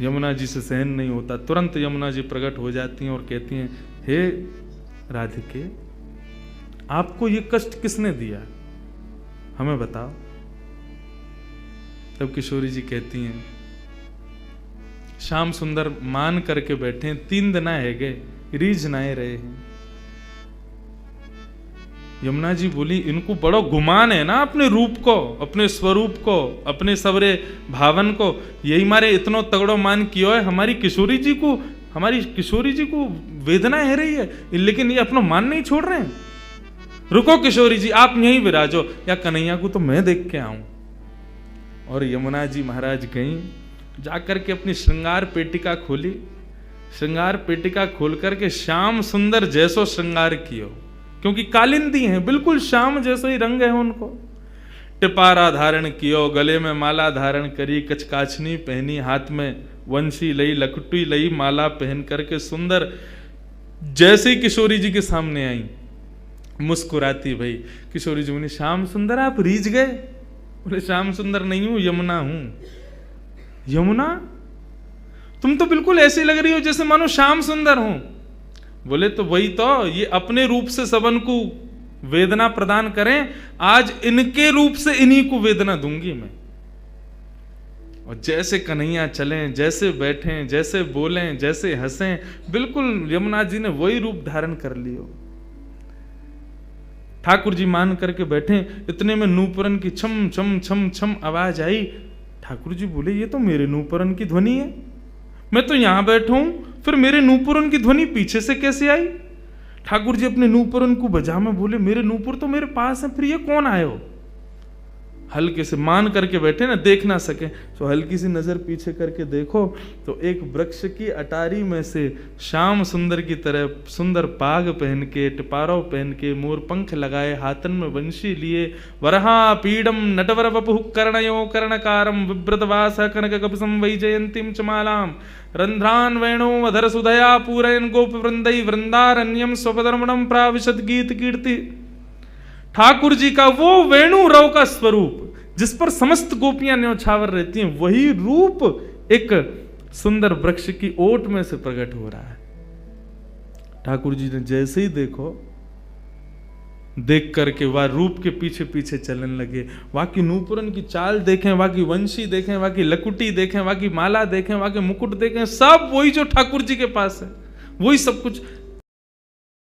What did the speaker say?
यमुना जी से सहन नहीं होता। तुरंत यमुना जी प्रकट हो जाती हैं और कहती हैं, हे राधिके, आपको ये कष्ट किसने दिया, हमें बताओ। तब किशोरी जी कहती हैं, श्याम सुंदर मान करके बैठे, 3 दिन है गए, रीझ नाए रहे हैं। यमुना जी बोली, इनको बड़ो गुमान है ना अपने रूप को, अपने स्वरूप को, अपने सवरे भावन को, यही मारे इतनो तगड़ो मान कियो है। हमारी किशोरी जी को वेदना है रही है, लेकिन ये अपना मान नहीं छोड़ रहे हैं। रुको किशोरी जी, आप यहीं विराजो, या कन्हैया को तो मैं देख के आऊं। और यमुना जी महाराज गई, जाकर के अपनी श्रृंगार पेटिका खोली। श्रृंगार पेटिका खोल करके श्याम सुंदर जैसो श्रृंगार कियो, क्योंकि कालिंदी हैं, बिल्कुल श्याम जैसे ही रंग है उनको। टिपारा धारण कियो, गले में माला धारण करी, कचकाचनी पहनी, हाथ में वंशी लई, लकुटी लई, माला पहन करके सुंदर जैसे ही किशोरी जी के सामने आई, मुस्कुराती भाई। किशोरी जी बोली, श्याम सुंदर आप रीझ गए? बोले, श्याम सुंदर नहीं हूं, यमुना हूं। यमुना? तुम तो बिल्कुल ऐसी लग रही हो जैसे मानो श्याम सुंदर हो। बोले, तो वही तो, ये अपने रूप से सबन को वेदना प्रदान करें, आज इनके रूप से इन्हीं को वेदना दूंगी मैं। और जैसे कन्हैया चलें, जैसे बैठें, जैसे बोलें, जैसे हंसें, बिल्कुल यमुना जी ने वही रूप धारण कर लियो। ठाकुर जी मान करके बैठे, इतने में नूपुरन की छम छम छम छम आवाज आई। ठाकुर जी बोले, ये तो मेरे नूपुरन की ध्वनि है, मैं तो यहां बैठा हूं, फिर मेरे नूपुरन की ध्वनि पीछे से कैसे आई? ठाकुर जी अपने नूपुरन को बजा में बोले, मेरे नूपुर तो मेरे पास है, फिर ये कौन आए हो? हल्के से मान करके बैठे ना, देख ना सके, तो हल्की सी नजर पीछे करके देखो तो एक वृक्ष की अटारी में से श्याम सुंदर की तरह सुंदर पाग पहन के, टिपारो पहन के, मोर पंख लगाए, हाथन में वंशी लिए, वरहा पीडम नटवर वपुः कर्णयो कर्णकारम विव्रतवास कनक कपिसं वैजयंतीं च मालाम रंध्रान वेणो अधर सुधया पूरयन गोप वृंदई वृंदारण्यम स्वपदर्मणम प्राविशद गीत कीर्ति। ठाकुर जी का वो वेणु रव का स्वरूप, जिस पर समस्त गोपियां न्यौछावर रहती हैं, वही रूप एक सुंदर वृक्ष की ओट में से प्रकट हो रहा है। ठाकुर जी ने जैसे ही देखो, देख करके वह रूप के पीछे पीछे चलने लगे। वहां की नूपुरन की चाल देखें, वहां की वंशी देखें, वहां की लकुटी देखें, वहां की माला देखें, वहां के मुकुट देखें, सब वही जो ठाकुर जी के पास है, वही सब कुछ